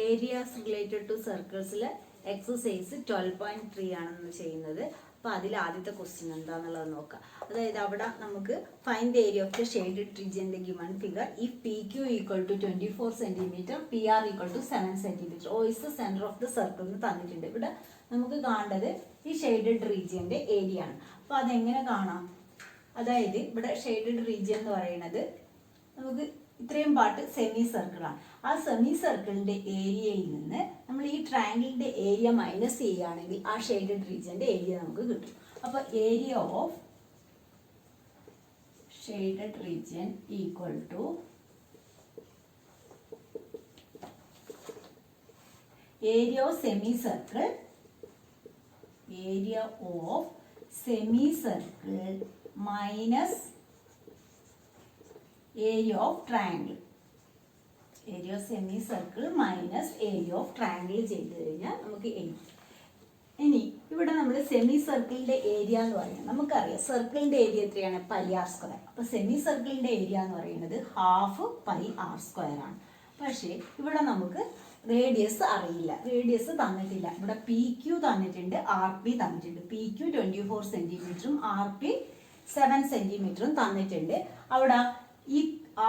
Areas related to സർക്കിൾസിൽ exercise 12.3 ആണ് നമ്മൾ ചെയ്യുന്നത്. അപ്പോൾ അതിൽ ആദ്യത്തെ ക്വസ്റ്റ്യൻ എന്താണെന്നുള്ളത് നോക്കാം. അതായത് അവിടെ നമുക്ക് find the area of the shaded region the given figure if P Q equal to 24 centimetre P R equal to 7 centimetre O is the centre of the circle എന്ന് തന്നിട്ടുണ്ട്. ഇവിടെ നമുക്ക് കാണേണ്ടത് ഈ ഷെയ്ഡഡ് റീജിയൻ്റെ ഏരിയ ആണ്. അപ്പോൾ അതെങ്ങനെ കാണാം? അതായത് ഇവിടെ ഷെയ്ഡഡ് റീജിയൻ എന്ന് പറയുന്നത് നമുക്ക് ഇത്രയും പാർട്ട് സെമി സർക്കിളാണ്. ആ സെമി സർക്കിളിന്റെ ഏരിയയിൽ നിന്ന് നമ്മൾ ഈ ട്രയാങ്കിളിന്റെ ഏരിയ മൈനസ് ചെയ്യുകയാണെങ്കിൽ ആ ഷെയ്ഡഡ് റീജിയന്റെ ഏരിയ നമുക്ക് കിട്ടും. അപ്പൊ area of shaded region equal to area of semi circle, area of semi circle minus area of triangle, area of semi circle minus area of triangle ചെയ്ത് കഴിഞ്ഞാൽ നമുക്ക് ഇനി ഇവിടെ നമ്മൾ സെമി സർക്കിളിന്റെ ഏരിയ എന്ന് പറയുന്നത് നമുക്കറിയാം. സർക്കിളിന്റെ ഏരിയ എത്രയാണ്? Pi R square. അപ്പൊ സെമി സർക്കിളിന്റെ ഏരിയ എന്ന് പറയുന്നത് ഹാഫ് പൈ ആർ സ്ക്വയർ ആണ്. പക്ഷേ ഇവിടെ നമുക്ക് റേഡിയസ് അറിയില്ല, റേഡിയസ് തന്നിട്ടില്ല. ഇവിടെ പി ക്യു തന്നിട്ടുണ്ട്, ആർ പി തന്നിട്ടുണ്ട്. പി ക്യു 24 സെന്റിമീറ്ററും ആർ പി 7 സെന്റിമീറ്ററും തന്നിട്ടുണ്ട്. അവിടെ ഈ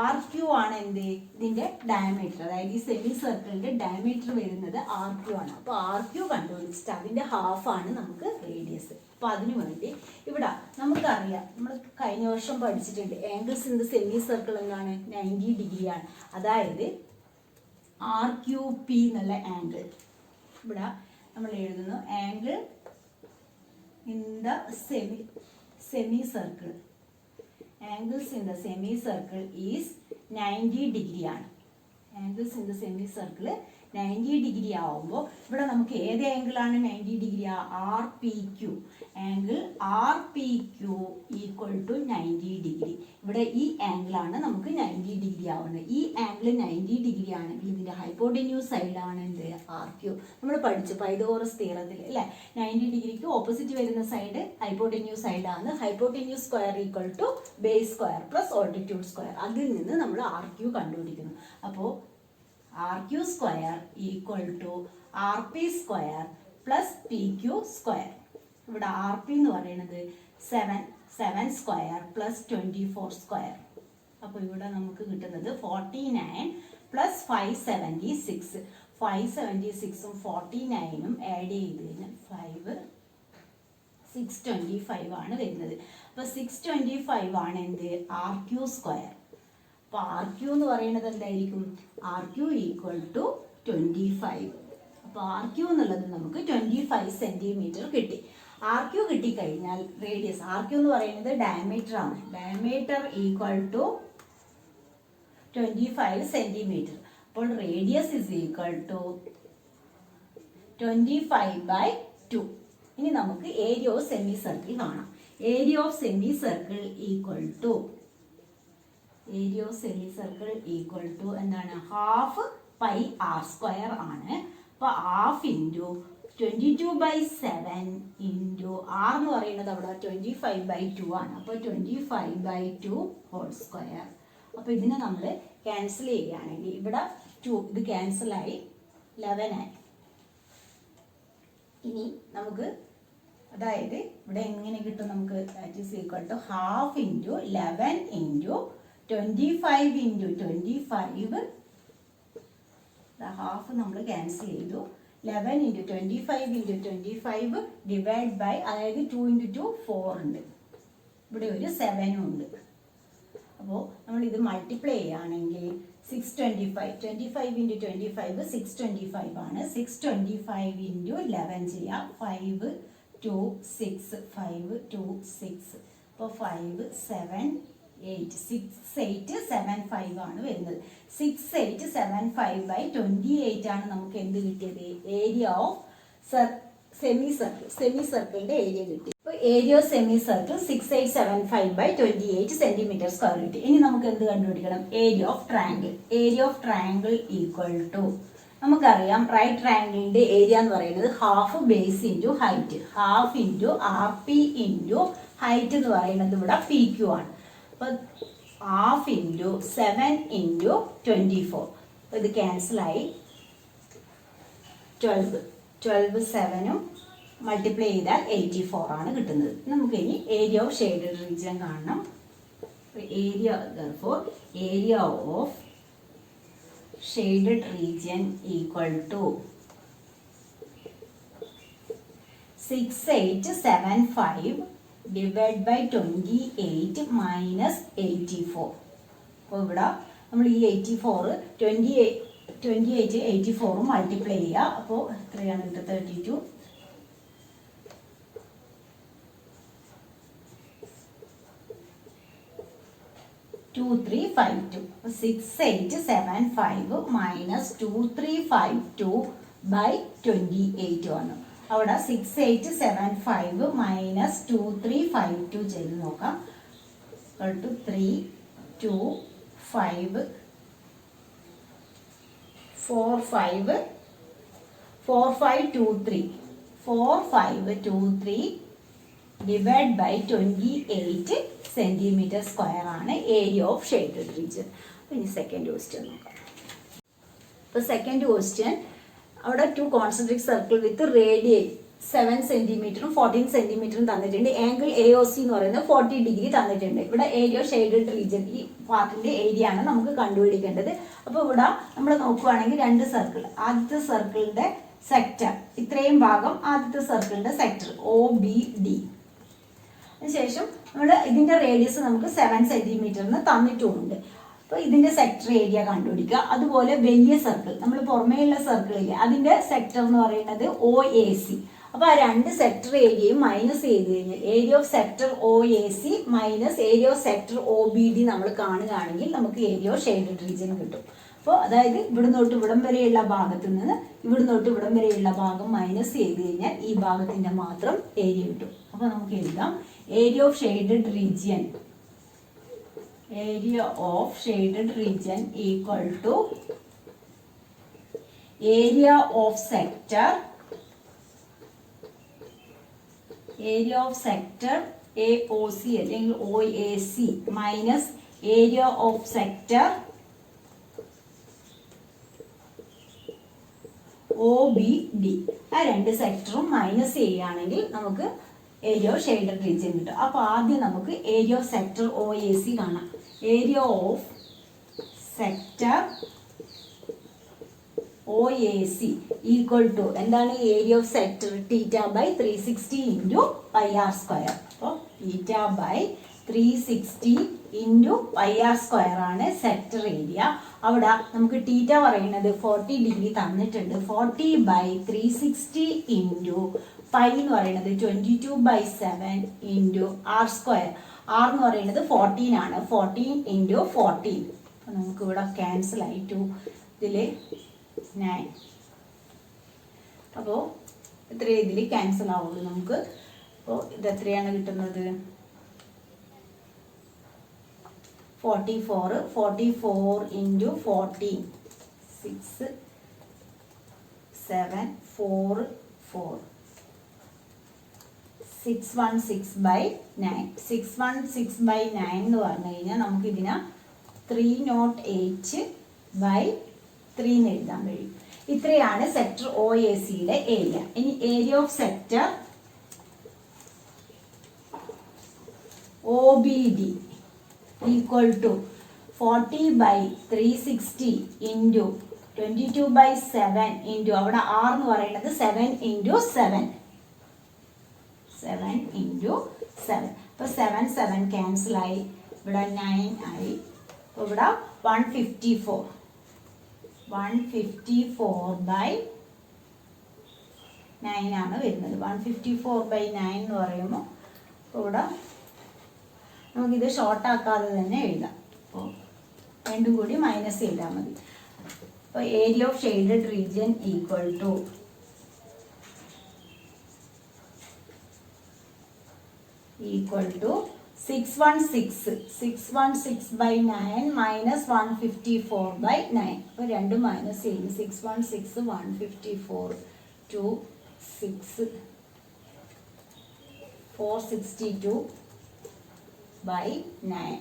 ആർ ക്യു ആണ് എന്ത്? ഇതിന്റെ ഡയമീറ്റർ, അതായത് ഈ സെമി സർക്കിളിന്റെ ഡയമീറ്റർ വരുന്നത് ആർ ക്യു ആണ്. അപ്പൊ ആർ ക്യു കണ്ടുപിടിച്ചിട്ട് അതിന്റെ ഹാഫ് ആണ് നമുക്ക് റേഡിയസ്. അപ്പൊ അതിനു വേണ്ടി ഇവിടെ നമുക്കറിയാം, നമ്മൾ കഴിഞ്ഞ വർഷം പഠിച്ചിട്ടുണ്ട്, angles in the semi circle എന്താണ്? 90 ഡിഗ്രിയാണ്. അതായത് ആർ ക്യു പി എന്നുള്ള ആംഗിൾ ഇവിടെ നമ്മൾ എഴുതുന്നു. Angle in the semi circle, angles in the semicircle is 90 degree ആണ്. angles in the semicircle 90 degree ആവുമ്പോൾ ഇവിടെ നമുക്ക് ഏത് ആംഗിൾ ആണ് 90 degree? R P Q. Angle R P Q equal to 90 degree. ഇവിടെ ഈ ആംഗിൾ ആണ് നമുക്ക് 90 ഡിഗ്രി ആവുന്നത്. ഈ ആംഗിൾ 90 ഡിഗ്രി ആണെങ്കിൽ ഇതിന്റെ ഹൈപ്പോട്ടന്യൂസ് സൈഡ് ആണ് എന്ത്? ആർ ക്യു. നമ്മൾ പഠിച്ചു പൈതഗോറസ് തിയറത്തിൽ അല്ലേ? 90 ഡിഗ്രിക്ക് ഓപ്പോസിറ്റ് വരുന്ന സൈഡ് ഹൈപ്പോട്ടന്യൂസ് സൈഡ് ആണ്. Hypotenuse square equal to base square plus altitude square. അതിൽ നിന്ന് നമ്മൾ ആർ ക്യു കണ്ടുപിടിക്കുന്നു. അപ്പോൾ R Q square equal to R P square plus P Q square. ഇവിടെ ആർ പി എന്ന് പറയുന്നത് 7 സ്ക്വയർ പ്ലസ് 24 സ്ക്വയർ. അപ്പോൾ ഇവിടെ നമുക്ക് കിട്ടുന്നത് 49 പ്ലസ് 576. 576ഉം 49ഉം ആഡ് ചെയ്ത് കഴിഞ്ഞാൽ 625 ആണ് വരുന്നത്. അപ്പോൾ 625 ആണ് എന്ത്? R Q square. അപ്പോൾ ആർ ക്യു എന്ന് പറയുന്നത് എന്തായിരിക്കും? R Q equal to 25. അപ്പോൾ ആർ ക്യു എന്നുള്ളത് നമുക്ക് 25 സെൻറ്റിമീറ്റർ കിട്ടി. ആർ ക്യു കിട്ടിക്കഴിഞ്ഞാൽ റേഡിയസ്, ആർ ക്യു എന്ന് പറയുന്നത് ഡയമീറ്റർ ആണ്. Diameter equal to 25 centimetre. അപ്പോൾ റേഡിയസ് ഇസ് ഈക്വൽ ടു 25/2. ഇനി നമുക്ക് ഏരിയ ഓഫ് സെമി സർക്കിൾ കാണാം. Area of semi circle equal to എന്താണ്? ഹാഫ് പൈ ആർ സ്ക്വയർ ആണ്. അപ്പൊ ഹാഫ് ഇൻറ്റു 22/7 ഇൻറ്റു ആർ എന്ന് പറയുന്നത് അവിടെ 25/2 ആണ്. അപ്പോൾ 25/2 ഹോൾ സ്ക്വയർ. അപ്പോൾ ഇതിനെ നമ്മൾ ക്യാൻസൽ ചെയ്യുകയാണെങ്കിൽ ഇവിടെ 2 ഇത് ക്യാൻസലായി 11 ആയി. ഇനി നമുക്ക് അതായത് ഇവിടെ എങ്ങനെ കിട്ടും നമുക്ക്? That is equal to half into 11 into 25 into 25. Half നമ്മൾ ക്യാൻസൽ ചെയ്തു. 11 ഇൻറ്റു 25 ഇൻറ്റു 25 ഡിവൈഡ് ബൈ, അതായത് 2 ഇൻറ്റു 2 4 ഉണ്ട്. ഇവിടെ ഒരു 7 ഉണ്ട്. അപ്പോൾ നമ്മൾ ഇത് മൾട്ടിപ്ലൈ ചെയ്യുകയാണെങ്കിൽ 625. 25 ഇൻറ്റു 25 625 ആണ്. 625 ഇൻറ്റു 11 ചെയ്യാം. 5 2 6 5 2 6. അപ്പോൾ 5 7 8 6875 ആണ് വരുന്നത്. 6875/28 ആണ് നമുക്ക് എന്ത് കിട്ടിയത്? ഏരിയ ഓഫ് സെമി സർക്കിളിന്റെ ഏരിയ കിട്ടി. അപ്പോൾ area of semi circle 6875/28 centimetre square കിട്ടി. ഇനി നമുക്ക് എന്ത് കണ്ടുപിടിക്കണം? Area of triangle. Area of triangle equal to നമുക്കറിയാം റൈറ്റ് ട്രയാങ്കിളിന്റെ ഏരിയ എന്ന് പറയുന്നത് half base into height. Half into R P into height എന്ന് പറയുന്നത് ഇവിടെ പി ക്യു ആണ്. അപ്പോൾ ഹാഫ് ഇൻറ്റു 7 ഇൻറ്റു 24. അപ്പോൾ ഇത് ക്യാൻസലായി 12 7ഉം മൾട്ടിപ്ലൈ ചെയ്താൽ 84 ആണ് കിട്ടുന്നത്. നമുക്ക് ഇനി ഏരിയ ഓഫ് ഷെയ്ഡഡ് റീജിയൻ കാണണം. Area of shaded region equal to 6875 divide by 28 minus 84. അപ്പോൾ ഇവിടെ നമ്മൾ ഈ 84 28 84 മൾട്ടിപ്ലൈ ചെയ്യുക. അപ്പോൾ എത്രയാണ് കിട്ടുക? 32 2352. 6875 മൈനസ് 2352 ബൈ 28 വന്നു. അവിടെ 6875 മൈനസ് 2352 ചെയ്ത് നോക്കാം. 325 4523 ഡിവൈഡ് ബൈ 28 സെന്റിമീറ്റർ സ്ക്വയർ ആണ് ഏരിയ ഓഫ് ഷെയ്ഡഡ് റീജിയൻ. ഇനി സെക്കൻഡ് ക്വസ്റ്റ്യൻ നോക്കാം. ഇപ്പോൾ സെക്കൻഡ് ക്വസ്റ്റ്യൻ, അവിടെ 2 കോൺസെൻട്രിക് സർക്കിൾ വിത്ത് റേഡിയസ് 7 സെന്റിമീറ്ററും 14 സെന്റിമീറ്ററും തന്നിട്ടുണ്ട്. ആംഗിൾ AOC എന്ന് പറയുന്നത് 40 ഡിഗ്രി തന്നിട്ടുണ്ട്. ഇവിടെ ഏരിയ ഓഫ് ഷെയ്ഡഡ് റീജിയൻ, ഈ പാർട്ടിന്റെ ഏരിയ ആണ് നമുക്ക് കണ്ടുപിടിക്കേണ്ടത്. അപ്പോൾ ഇവിടെ നമ്മൾ നോക്കുവാണെങ്കിൽ 2 സർക്കിൾ, ആദ്യത്തെ സർക്കിളിന്റെ സെക്ടർ, ഇത്രയും ഭാഗം ആദ്യത്തെ സർക്കിളിന്റെ സെക്ടർ OBD. അതിനുശേഷം നമ്മൾ ഇതിന്റെ റേഡിയസ് നമുക്ക് 7 സെന്റിമീറ്ററിന് തന്നിട്ടുമുണ്ട്. അപ്പോൾ ഇതിന്റെ സെക്ടർ ഏരിയ കണ്ടുപിടിക്കുക. അതുപോലെ വലിയ സർക്കിൾ, നമ്മൾ പുറമേയുള്ള സർക്കിളില്ലേ, അതിന്റെ സെക്ടർ എന്ന് പറയുന്നത് OAC. അപ്പോൾ ആ 2 സെക്ടർ ഏരിയയും മൈനസ് ചെയ്ത് കഴിഞ്ഞാൽ area of sector OAC minus area of sector OBD നമ്മൾ കാണുകയാണെങ്കിൽ നമുക്ക് ഏരിയ ഓഫ് ഷെയ്ഡഡ് റീജിയൻ കിട്ടും. അപ്പോൾ അതായത് ഇവിടുന്ന് തൊട്ട് ഇവിടം വരെയുള്ള ഭാഗത്ത് നിന്ന് ഇവിടുന്ന് തൊട്ട് ഇവിടം വരെയുള്ള ഭാഗം മൈനസ് ചെയ്ത് കഴിഞ്ഞാൽ ഈ ഭാഗത്തിന്റെ മാത്രം ഏരിയ കിട്ടും. അപ്പോൾ നമുക്ക് എഴുതാം area of shaded region equal to area of sector AOC അല്ലെങ്കിൽ OAC minus area of sector OBD. ആ 2 സെക്ടറും മൈനസ് ചെയ്യുകയാണെങ്കിൽ നമുക്ക് ഏരിയ ഓഫ് ഷെയ്ഡഡ് റീജിയൻ കിട്ടും. അപ്പോൾ ആദ്യം നമുക്ക് ഏരിയ ഓഫ് സെക്ടർ OAC കാണാം. Area of sector OAC equal to എന്താണ്? Area of sector θ/360 into πr². അപ്പോൾ θ/360 ഇൻറ്റു πr² ആണ് സെക്ടർ ഏരിയ. അവിടെ നമുക്ക് θ പറയുന്നത് 40 ഡിഗ്രി തന്നിട്ടുണ്ട്. 40/360 ഇൻറ്റു പൈ എന്ന് പറയുന്നത് 22/7 ഇൻറ്റു r². r എന്ന് പറയുന്നത് 14 ആണ്. 14 ഇൻറ്റു 14. അപ്പോൾ നമുക്ക് ഇവിടെ ക്യാൻസൽ ആയിട്ടു. ഇതിൽ 9. അപ്പോൾ എത്ര ഇതിൽ ക്യാൻസൽ ആവുള്ളൂ നമുക്ക്. അപ്പോൾ ഇത് എത്രയാണ് കിട്ടുന്നത്? 44 ഇൻറ്റു 14 6 7 4 4 616/9. 616/9 എന്ന് പറഞ്ഞു കഴിഞ്ഞാൽ നമുക്ക് ഇതിനെ 308/3 എന്ന് എഴുതാൻ കഴിയും. ഇത്രയാണ് സെക്ടർ OACയുടെ ഏരിയ. ഇനി area of sector OBD equal to 40/360 into 22/7 into അവിടെ r എന്ന് പറയുന്നത് 7 ഇൻറ്റു 7 ഇൻറ്റു 7. അപ്പോൾ 7 7 ക്യാൻസൽ ആയി. ഇവിടെ 9 ആയി. അപ്പോൾ ഇവിടെ 154/9 ആണ് വരുന്നത്. 154/9 എന്ന് പറയുമ്പോൾ ഇവിടെ നമുക്കിത് ഷോർട്ട് ആക്കാതെ തന്നെ എഴുതാം. അപ്പോൾ രണ്ടും കൂടി മൈനസ് ചെയ്താൽ മതി. അപ്പോൾ area of shaded region equal to equal to 616/9 minus 154/9. അപ്പോൾ രണ്ടും മൈനസ് ചെയ്യും. 616 154 2 6 462/9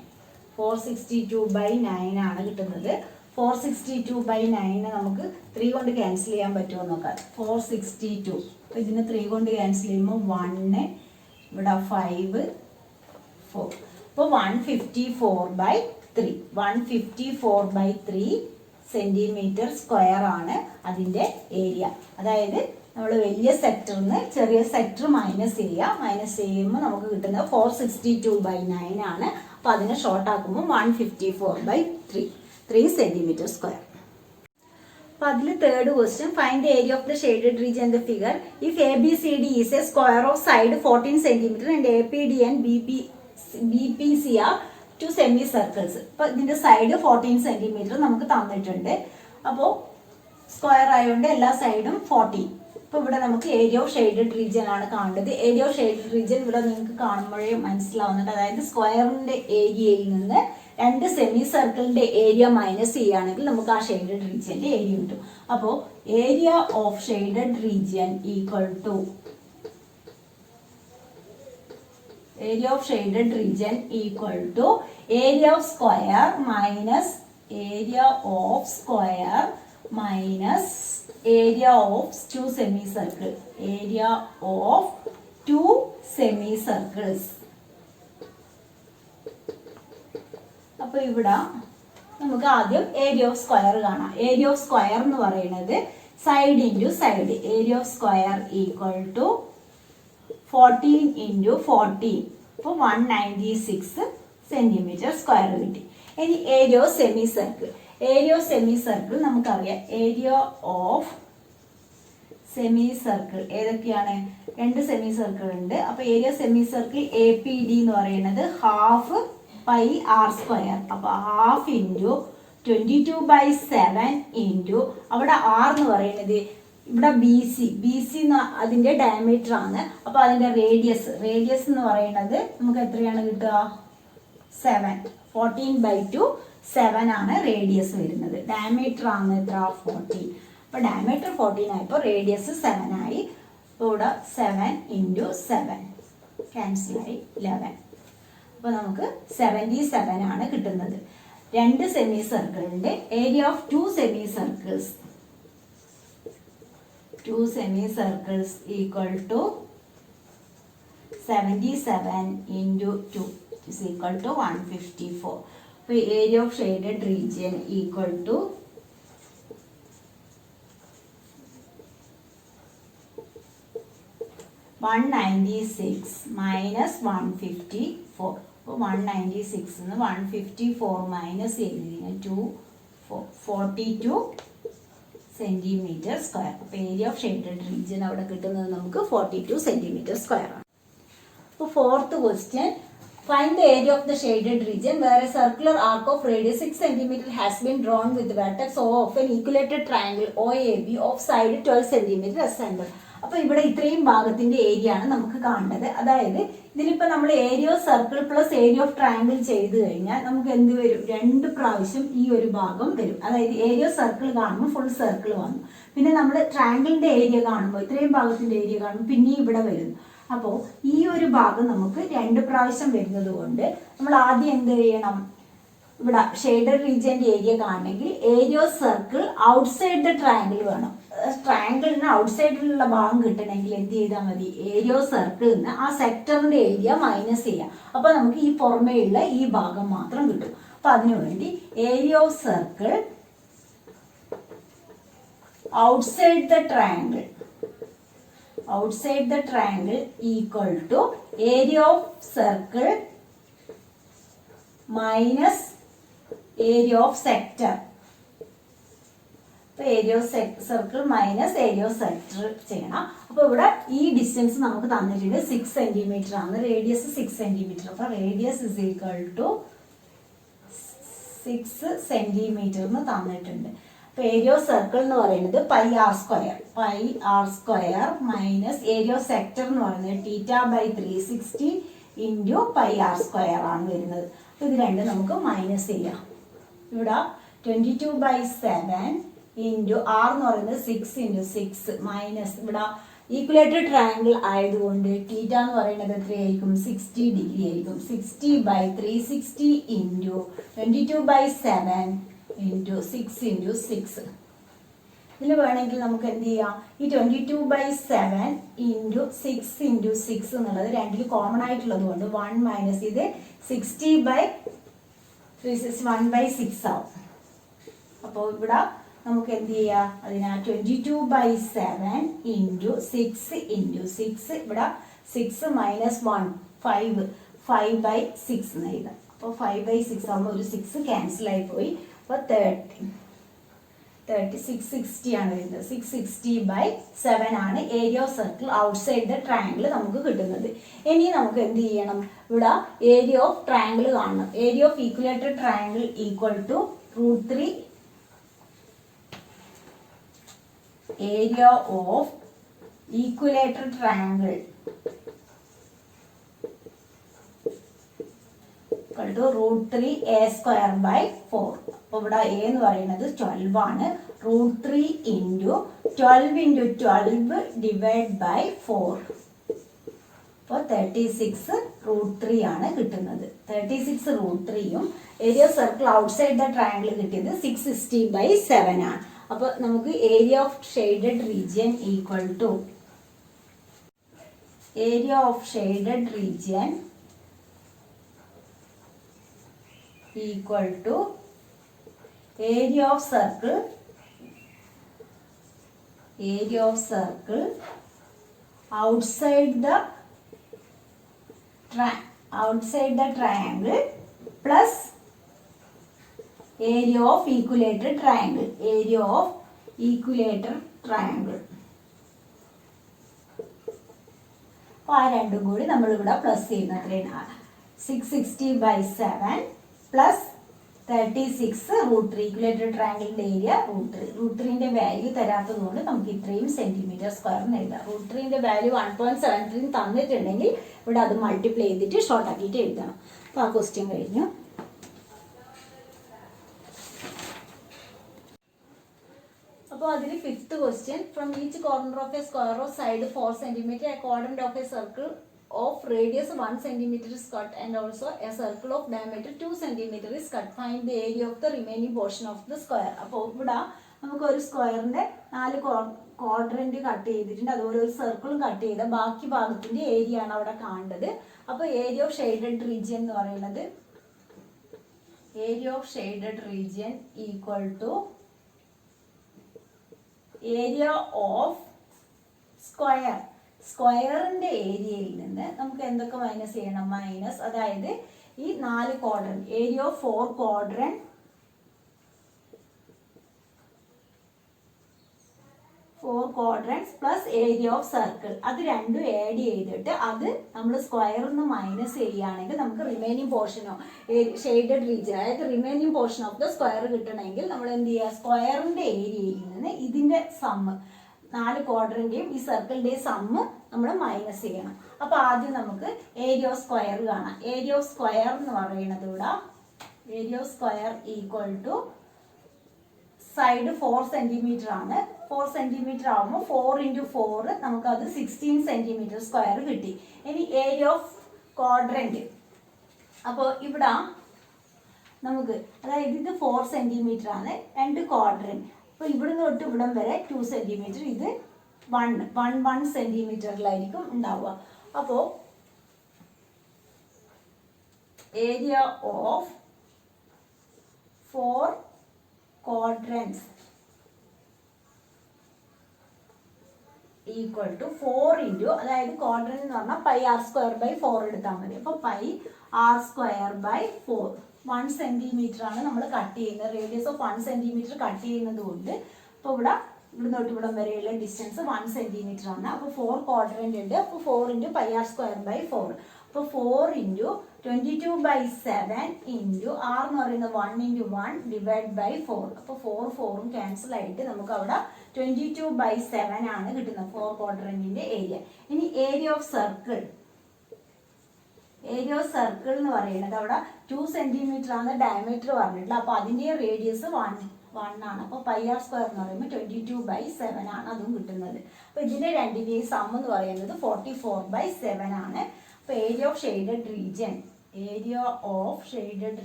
462/9 ആണ് കിട്ടുന്നത്. 462/9 നമുക്ക് 3 കൊണ്ട് ക്യാൻസൽ ചെയ്യാൻ പറ്റുമോ നോക്കാം. 462. അപ്പോൾ ഇതിന് 3 കൊണ്ട് ക്യാൻസൽ ചെയ്യുമ്പോൾ 1, ഇവിടെ 5, 4. അപ്പോൾ 154/3. 154/3 സെൻറ്റിമീറ്റർ സ്ക്വയർ ആണ് അതിൻ്റെ ഏരിയ. അതായത് നമ്മൾ വലിയ സെക്ടറിൽ നിന്ന് ചെറിയ സെക്ടർ മൈനസ് ചെയ്യുമ്പോൾ നമുക്ക് കിട്ടുന്നത് 462/9 ആണ്. അപ്പോൾ അതിനെ ഷോർട്ട് ആക്കുമ്പോൾ 154/3 സെൻറ്റിമീറ്റർ സ്ക്വയർ. അപ്പോൾ അതിൽ third question, find the area of the shaded region in the figure if ABCD is a square of side 14 centimetre and APD and BPC are 2 semi circles. അപ്പോൾ ഇതിൻ്റെ സൈഡ് 14 സെൻറ്റിമീറ്റർ നമുക്ക് തന്നിട്ടുണ്ട്. അപ്പോൾ square ആയതുകൊണ്ട് എല്ലാ സൈഡും 14. അപ്പോൾ ഇവിടെ നമുക്ക് ഏരിയ ഓഫ് ഷെയ്ഡഡ് റീജിയൻ ആണ് കാണേണ്ടത്. ഏരിയ ഓഫ് ഷെയ്ഡഡ് റീജിയൻ ഇവിടെ നിങ്ങൾക്ക് കാണുമ്പോഴേ മനസ്സിലാവുന്നുണ്ട്. അതായത് സ്ക്വയറിൻ്റെ ഏരിയയിൽ നിന്ന് 2 സെമി സർക്കിളിൻ്റെ ഏരിയ മൈനസ് ചെയ്യുകയാണെങ്കിൽ നമുക്ക് ആ ഷെയ്ഡഡ് റീജിയൻ്റെ ഏരിയ കിട്ടും. അപ്പോൾ area of shaded region equal to area of shaded region equal to area of square minus area of square minus area of 2 semicircle. Area of 2 semicircles. അപ്പോൾ ഇവിടെ നമുക്ക് ആദ്യം ഏരിയ ഓഫ് സ്ക്വയർ കാണാം. Area of square എന്ന് പറയുന്നത് side into side. Area of square equal to 14 × 14. അപ്പോൾ 196 centimetre square കിട്ടി. ഇനി area of semi circle. Area of semi circle നമുക്കറിയാം. ഏരിയ ഓഫ് സെമി സർക്കിൾ ഏതൊക്കെയാണ്? 2 സെമി സർക്കിൾ ഉണ്ട്. അപ്പോൾ ഏരിയ സെമി സർക്കിൾ APD എന്ന് പറയുന്നത് ½ πr². അപ്പോൾ ½ × 22/7 ഇൻറ്റു അവിടെ R എന്ന് പറയുന്നത് ഇവിടെ BC അതിൻ്റെ ഡയമീറ്റർ ആണ്. അപ്പോൾ അതിൻ്റെ റേഡിയസ് എന്ന് പറയുന്നത് നമുക്ക് എത്രയാണ് കിട്ടുക? 7. 14/2 7 ആണ് റേഡിയസ് വരുന്നത്. ഡയമീറ്റർ ആണ് എത്ര? 14. അപ്പോൾ ഡയമീറ്റർ 14 ആയപ്പോൾ റേഡിയസ് 7 ആയി. അപ്പോൾ ഇവിടെ 7 × 7 ക്യാൻസലായി 11. അപ്പോൾ നമുക്ക് 77 ആണ് കിട്ടുന്നത്. 2 സെമി സർക്കിളിൻ്റെ area of 2 semi circles. 2 semicircles equal to 77 × 2 is equal to 154. So area of shaded region equal to 196 minus 154. അപ്പോൾ 196 നിന്ന് 154 മൈനസ് ചെയ്തിരിക്കുന്നത് 242 സെൻറ്റിമീറ്റർ സ്ക്വയർ. അപ്പോൾ ഏരിയ ഓഫ് ഷെയ്ഡഡ് റീജിയൻ അവിടെ കിട്ടുന്നത് നമുക്ക് 42 സെൻറ്റിമീറ്റർ സ്ക്വയർ ആണ്. അപ്പോൾ fourth question, find the area of the shaded region where a circular arc of radius 6 centimetre has been drawn with vertex of an equilateral triangle OAB of side 12 centimetre as centre. അപ്പോൾ ഇവിടെ ഇത്രയും ഭാഗത്തിന്റെ area ആണ് നമുക്ക് കാണേണ്ടത്. അതായത് ഇതിലിപ്പോൾ നമ്മൾ area of circle plus area of triangle ചെയ്ത് കഴിഞ്ഞാൽ നമുക്ക് എന്ത് വരും? 2 പ്രാവശ്യം ഈ ഒരു ഭാഗം വരും. അതായത് ഏരിയ ഓഫ് സർക്കിൾ കാണുമ്പോൾ ഫുൾ സർക്കിൾ വന്നു. പിന്നെ നമ്മൾ ട്രയാങ്കിളിന്റെ ഏരിയ കാണുമ്പോൾ ഇത്രയും ഭാഗത്തിന്റെ ഏരിയ കാണുമ്പോൾ പിന്നെ ഇവിടെ വരുന്നു. അപ്പോൾ ഈ ഒരു ഭാഗം നമുക്ക് 2 പ്രാവശ്യം വരുന്നത് കൊണ്ട് നമ്മൾ ആദ്യം എന്ത് ചെയ്യണം? ഇവിടെ ഷെയ്ഡഡ് റീജിയന്റെ ഏരിയ കാണണമെങ്കിൽ area of circle outside the triangle വേണം. ട്രയാങ്കിളിന് ഔട്ട്സൈഡിലുള്ള ഭാഗം കിട്ടണമെങ്കിൽ എന്ത് ചെയ്താൽ മതി? ഏരിയ ഓഫ് സർക്കിളിൽ നിന്ന് ആ സെക്ടറിന്റെ ഏരിയ മൈനസ് ചെയ്യാം. അപ്പോൾ നമുക്ക് ഈ പുറമേയുള്ള ഈ ഭാഗം മാത്രം കിട്ടും. അപ്പോൾ അതിനുവേണ്ടി area of circle outside the triangle equal to area of circle minus area of sector. Area of circle minus area of sector ചെയ്യണം. അപ്പോൾ ഇവിടെ ഈ ഡിസ്റ്റൻസ് നമുക്ക് തന്നിട്ടുണ്ട് 6 സെൻറ്റിമീറ്റർ ആണ്. Radius 6 centimetre. അപ്പോൾ radius is equal to 6 centimetre എന്ന് തന്നിട്ടുണ്ട്. അപ്പോൾ ഏരിയ ഓഫ് സർക്കിൾ എന്ന് പറയുന്നത് πr² minus area of sector എന്ന് പറയുന്നത് θ/360 × πr² ആണ് വരുന്നത്. അപ്പോൾ ഇത് രണ്ടും നമുക്ക് മൈനസ് ചെയ്യാം. ഇവിടെ 22/7 ഇൻറ്റു R എന്ന് പറയുന്നത് 6 × 6 മൈനസ് ഇവിടെ ഈക്വലേറ്റഡ് ട്രയാങ്കിൾ ആയതുകൊണ്ട് θ എന്ന് പറയുന്നത് എത്രയായിരിക്കും? 60 ഡിഗ്രി ആയിരിക്കും. 60/360 ഇൻറ്റു 22/7 ഇൻറ്റു 6 ഇൻറ്റു 6. ഇതിൽ വേണമെങ്കിൽ നമുക്ക് എന്ത് ചെയ്യാം, ഈ 22/7 ഇൻറ്റു 6 ഇൻറ്റു 6 എന്നുള്ളത് രണ്ടിൽ കോമൺ ആയിട്ടുള്ളത് കൊണ്ട് 1 മൈനസ് ഇത് 60/1/6 ആവും. അപ്പോൾ ഇവിടെ നമുക്ക് എന്ത് ചെയ്യാം, അതിനാൽ 22/7 ഇൻറ്റു 6 ഇൻറ്റു 6, ഇവിടെ 6 മൈനസ് 1 5/6 എന്ന് എഴുതാം. അപ്പോൾ 5/6 ആകുമ്പോൾ ഒരു 6 ക്യാൻസൽ ആയി പോയി. അപ്പോൾ 660 ആണ് വരുന്നത്. 660/7 ആണ് area of circle outside the triangle നമുക്ക് കിട്ടുന്നത്. ഇനി നമുക്ക് എന്ത് ചെയ്യണം, ഇവിടെ ഏരിയ ഓഫ് ട്രയാങ്കിൾ കാണണം. Area of equilateral triangle equal to √3 area of equilateral triangle √3 a²/4. അപ്പോൾ ഇവിടെ a എന്ന് പറയുന്നത് 12 ആണ്. √3 ഇൻറ്റു 12 ഇൻറ്റു 12 ഡിവൈഡ് ബൈ 4. അപ്പോൾ 36 √3 ആണ് കിട്ടുന്നത്. 36 √3യും area circle outside the triangle കിട്ടിയത് 660/7 ആണ്. അപ്പോൾ നമുക്ക് area of shaded region equal to area of shaded region equal to area of circle outside the triangle plus area of equilateral triangle. അപ്പോൾ ആ രണ്ടും കൂടി നമ്മളിവിടെ പ്ലസ് ചെയ്യുന്ന എത്രയാണ്, 660/7 പ്ലസ് 36 √3. ഈക്വലേറ്റഡ് ട്രയാങ്കിളിന്റെ ഏരിയ √3ന്റെ വാല്യൂ തരാത്തത് കൊണ്ട് നമുക്ക് ഇത്രയും cm² എഴുതാം. √3ന്റെ വാല്യൂ 1.73 തന്നിട്ടുണ്ടെങ്കിൽ ഇവിടെ അത് മൾട്ടിപ്ലൈ ചെയ്തിട്ട് ഷോർട്ട് ആക്കിയിട്ട് എഴുതണം. അപ്പോൾ ആ ക്വസ്റ്റ്യൻ കഴിഞ്ഞു. അപ്പോൾ അതിൽ 5th question, from each corner of A square of side 4 cm a quadrant of a circle of radius 1 cm is cut and also a circle of diameter 2 cm is cut. Find the area of the remaining portion of the square. അപ്പോൾ ഇവിടെ നമുക്ക് ഒരു സ്ക്വയറിന്റെ 4 quadrant cut ചെയ്തിട്ടുണ്ട്, അതുപോലെ ഒരു സർക്കിളും cut ചെയ്ത ബാക്കി ഭാഗത്തിന്റെ ഏരിയ ആണ് അവിടെ കാണേണ്ടത്. അപ്പോൾ ഏരിയ ഓഫ് ഷെയ്ഡഡ് റീജിയൻ എന്ന് പറയുന്നത് ഈക്വൽ ടു ഏരിയ ഓഫ് സ്ക്വയറിന്റെ ഏരിയയിൽ നിന്ന് നമുക്ക് എന്തൊക്കെ മൈനസ് ചെയ്യണം, മൈനസ്, അതായത് ഈ 4 quadrant, area of 4 quadrants plus area of circle, അത് രണ്ടും ആഡ് ചെയ്തിട്ട് അത് നമ്മൾ സ്ക്വയറിൽ നിന്ന് മൈനസ് ചെയ്യുകയാണെങ്കിൽ നമുക്ക് റിമൈനിങ് പോർഷനോ ഷെയ്ഡഡ് റീജിയൻ, അതായത് remaining portion of the square കിട്ടണമെങ്കിൽ നമ്മൾ എന്ത് ചെയ്യുക, സ്ക്വയറിന്റെ ഏരിയയിൽ നിന്ന് ഇതിന്റെ സമ്മ് 4 ക്വാഡ്രന്റെയും ഈ സർക്കിളിന്റെയും സമ്മ് നമ്മൾ മൈനസ് ചെയ്യണം. അപ്പൊ ആദ്യം നമുക്ക് ഏരിയ ഓഫ് സ്ക്വയർ കാണാം. ഏരിയ ഓഫ് സ്ക്വയർ എന്ന് പറയുന്നത് ഇവിടെ area of square equal to side 4 centimetre ആണ്. 4 സെന്റിമീറ്റർ ആകുമ്പോൾ 4 × 4 നമുക്കത് 16 സെന്റിമീറ്റർ സ്ക്വയർ കിട്ടി. ഇനി ഏരിയ ഓഫ് ക്വാഡ്രന്റ്, അപ്പോൾ ഇവിടെ നമുക്ക്, അതായത് ഇത് 4 സെന്റിമീറ്റർ ആണ്, 2 ക്വാഡ്രന്റ്. അപ്പോൾ ഇവിടുന്ന് തൊട്ട് ഇവിടം വരെ 2 സെന്റിമീറ്റർ, ഇത് 1 സെന്റിമീറ്ററിലായിരിക്കും ഉണ്ടാവുക. അപ്പോൾ area of 4 quadrants equal to 4 into, അതായത് ക്വാഡ്രന്റ് എന്ന് പറഞ്ഞാൽ πr²/4 എടുത്താൽ മതി. അപ്പോൾ πr²/4 1 സെന്റിമീറ്റർ ആണ് നമ്മൾ കട്ട് ചെയ്യുന്നത്. റേഡിയസ് ഓഫ് 1 സെന്റിമീറ്റർ കട്ട് ചെയ്യുന്നത് കൊണ്ട് ഇപ്പോൾ ഇവിടെ തൊട്ട് ഇവിടം വരെയുള്ള ഡിസ്റ്റൻസ് 1 സെന്റിമീറ്റർ ആണ്. അപ്പോൾ 4 ക്വാഡ്രന്റ് ഉണ്ട്. അപ്പോൾ 4 × πr²/4. അപ്പോൾ 4 × 22/7 ഇൻറ്റു ആർ എന്ന് പറയുന്നത് 1 × 1 ഡിവൈഡ് ബൈ 4. അപ്പോൾ 4 ക്യാൻസൽ ആയിട്ട് നമുക്ക് അവിടെ 22/7 ആണ് കിട്ടുന്നത് 4 ക്വാഡ്രന്റിന്റെ ഏരിയ. ഇനി ഏരിയ ഓഫ് സർക്കിൾ എന്ന് പറയുന്നത് അവിടെ 2 സെന്റിമീറ്റർ ആണ് ഡയമീറ്റർ പറഞ്ഞിട്ടുള്ളത്. അപ്പോൾ അതിന്റെ റേഡിയസ് 1 ആണ്. അപ്പോൾ πr² എന്ന് പറയുമ്പോൾ 22/7 ആണ് അതും കിട്ടുന്നത്. അപ്പോൾ ഇതിന്റെ രണ്ടിന്റെയും സം എന്ന് പറയുന്നത് 44/7 ആണ്. അപ്പോൾ area of shaded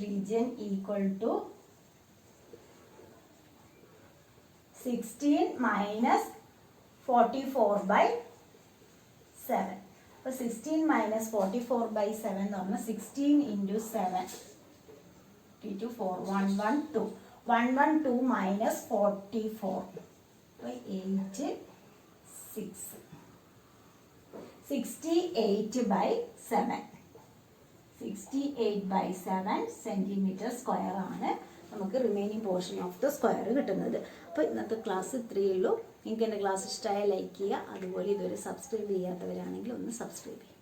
region equal to 16 minus 44/7. അപ്പോൾ 16 മൈനസ് 44/7 എന്ന് പറഞ്ഞാൽ 16 ഇൻറ്റു 7 4 112 112 മൈനസ് 44 അപ്പോൾ 8 6 68/7 68/7 സെൻറ്റിമീറ്റർ സ്ക്വയർ ആണ് നമുക്ക് remaining portion of the square കിട്ടുന്നത്. അപ്പോൾ ഇന്നത്തെ ക്ലാസ് ഇത്രയേ ഉള്ളൂ. നിങ്ങൾക്ക് എൻ്റെ ക്ലാസ് ഇഷ്ടമായ ലൈക്ക് ചെയ്യുക. അതുപോലെ ഇതുവരെ സബ്സ്ക്രൈബ് ചെയ്യാത്തവരാണെങ്കിൽ ഒന്ന് സബ്സ്ക്രൈബ് ചെയ്യുക.